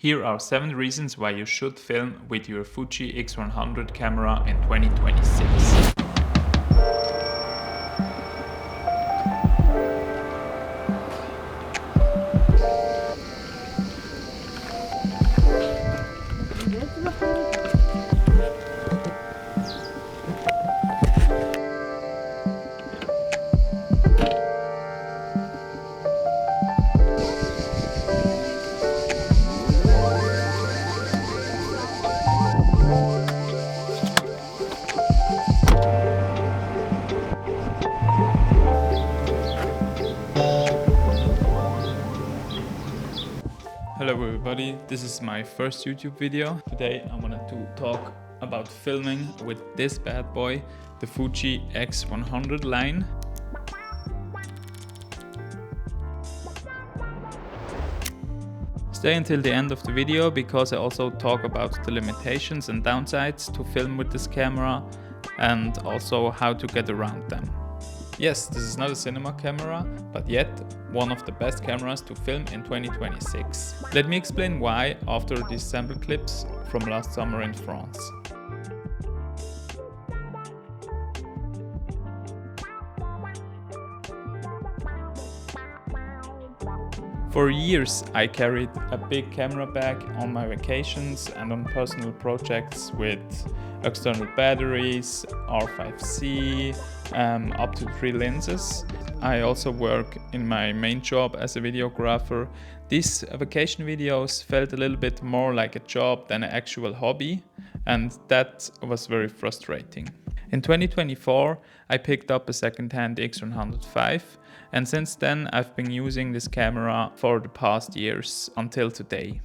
Here are 7 reasons why you should film with your Fuji X100 camera in 2026. Hello everybody, this is my first YouTube video. Today I wanted to talk about filming with this bad boy, the Fuji X100 line. Stay until the end of the video because I also talk about the limitations and downsides to film with this camera and also how to get around them. Yes, this is not a cinema camera, but yet one of the best cameras to film in 2026. Let me explain why after these sample clips from last summer in France. For years I carried a big camera bag on my vacations and on personal projects with external batteries, R5C, up to 3 lenses. I also work in my main job as a videographer. These vacation videos felt a little bit more like a job than an actual hobby, and that was very frustrating. In 2024 I picked up a second-hand X100V, and since then I've been using this camera for the past years until today.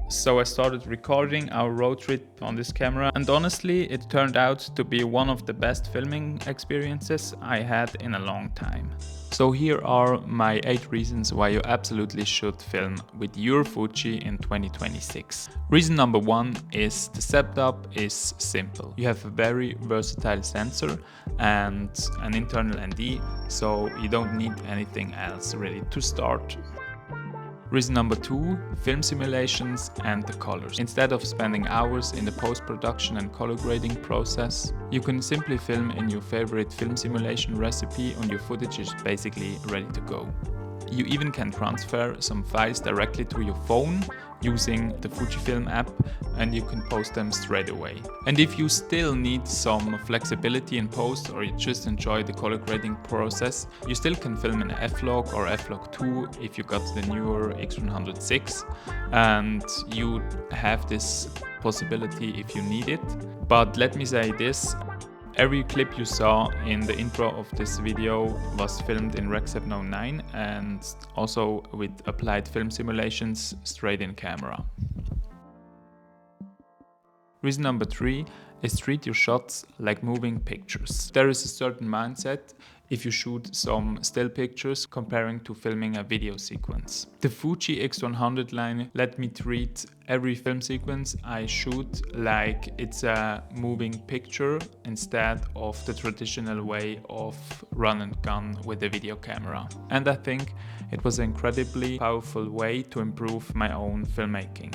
So I started recording our road trip on this camera, and honestly it turned out to be one of the best filming experiences I had in a long time. So here are my 8 reasons why you absolutely should film with your Fuji in 2026. Reason number 1 is the setup is simple. You have a very versatile sensor and an internal ND, so you don't need anything else really to start. Reason number 2, film simulations and the colors. Instead of spending hours in the post-production and color grading process, you can simply film in your favorite film simulation recipe and your footage is basically ready to go. You even can transfer some files directly to your phone using the Fujifilm app, and you can post them straight away. And if you still need some flexibility in post, or you just enjoy the color grading process, you still can film in F-Log or F-Log 2 if you got the newer X100VI, and you have this possibility if you need it. But let me say this. Every clip you saw in the intro of this video was filmed in Rec. 709 and also with applied film simulations straight in camera. Reason number 3 is treat your shots like moving pictures. There is a certain mindset if you shoot some still pictures comparing to filming a video sequence. The Fuji X100 line let me treat every film sequence I shoot like it's a moving picture instead of the traditional way of run and gun with a video camera. And I think it was an incredibly powerful way to improve my own filmmaking.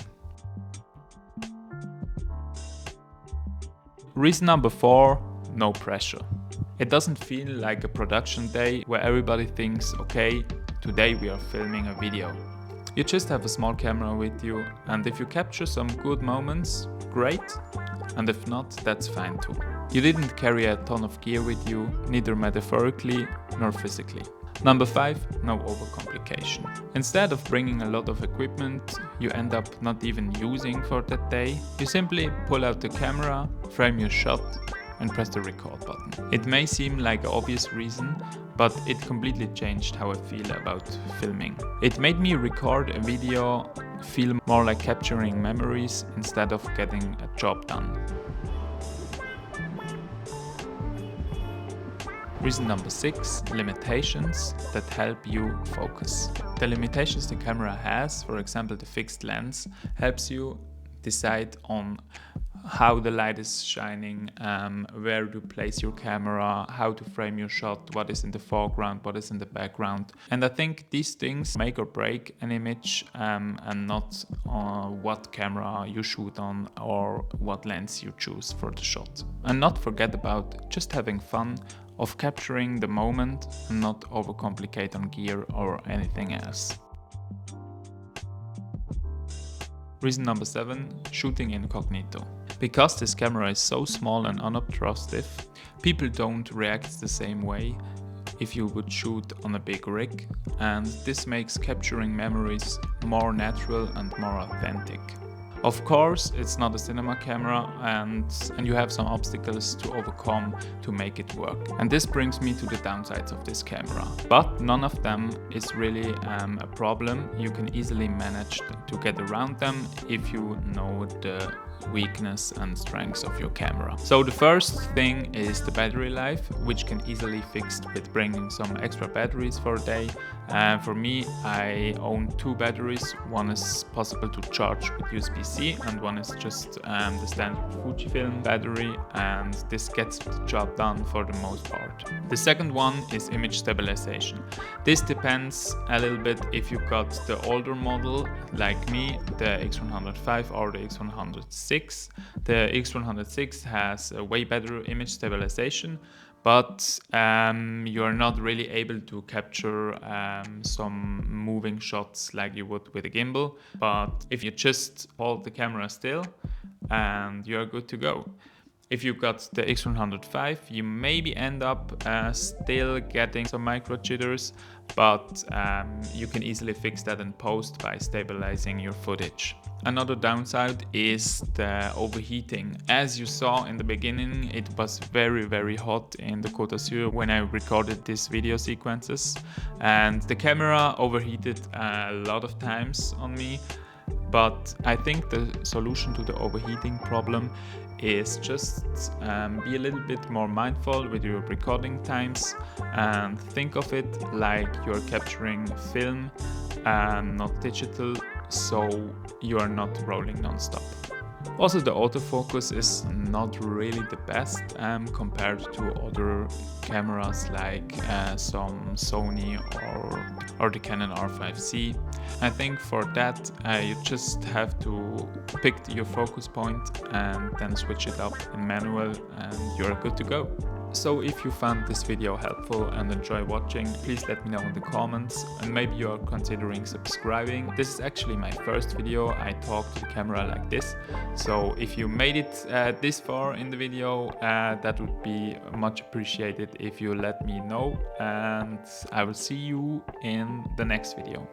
Reason number 4, no pressure. It doesn't feel like a production day where everybody thinks, okay, today we are filming a video. You just have a small camera with you, and if you capture some good moments, great, and if not, that's fine too. You didn't carry a ton of gear with you, neither metaphorically nor physically. Number 5, no overcomplication. Instead of bringing a lot of equipment you end up not even using for that day, you simply pull out the camera, frame your shot, and press the record button. It may seem like an obvious reason, but it completely changed how I feel about filming. It made me record a video feel more like capturing memories instead of getting a job done. Reason number 6, limitations that help you focus. The limitations the camera has, for example the fixed lens, helps you decide on how the light is shining, where to place your camera, how to frame your shot, what is in the foreground, what is in the background. And I think these things make or break an image, and not what camera you shoot on or what lens you choose for the shot. And not forget about just having fun of capturing the moment and not overcomplicate on gear or anything else. Reason number 7, shooting incognito. Because this camera is so small and unobtrusive, people don't react the same way if you would shoot on a big rig, and this makes capturing memories more natural and more authentic. Of course, it's not a cinema camera, and you have some obstacles to overcome to make it work. And this brings me to the downsides of this camera. But none of them is really a problem. You can easily manage to get around them if you know the weakness and strengths of your camera. So the first thing is the battery life, which can easily be fixed with bringing some extra batteries for a day. For me, I own 2 batteries. One is possible to charge with USB-C and one is just the standard Fujifilm battery, and this gets the job done for the most part. The second one is image stabilization. This depends a little bit if you got the older model like me, the X100V or the X100C. The X106 has a way better image stabilization, but you're not really able to capture some moving shots like you would with a gimbal. But if you just hold the camera still, and you're good to go. If you got the X100V, you maybe end up still getting some micro jitters, but you can easily fix that in post by stabilizing your footage. Another downside is the overheating. As you saw in the beginning, it was very hot in the Côte d'Azur when I recorded these video sequences, and the camera overheated a lot of times on me. But I think the solution to the overheating problem is just be a little bit more mindful with your recording times and think of it like you're capturing film and not digital, so you are not rolling non-stop. Also, the autofocus is not really the best compared to other cameras like some Sony or the Canon R5C. I think for that you just have to pick your focus point and then switch it up in manual and you're good to go. So if you found this video helpful and enjoy watching, please let me know in the comments, and maybe you are considering subscribing. This is actually my first video I talk to the camera like this, so if you made it this far in the video, that would be much appreciated if you let me know, and I will see you in the next video.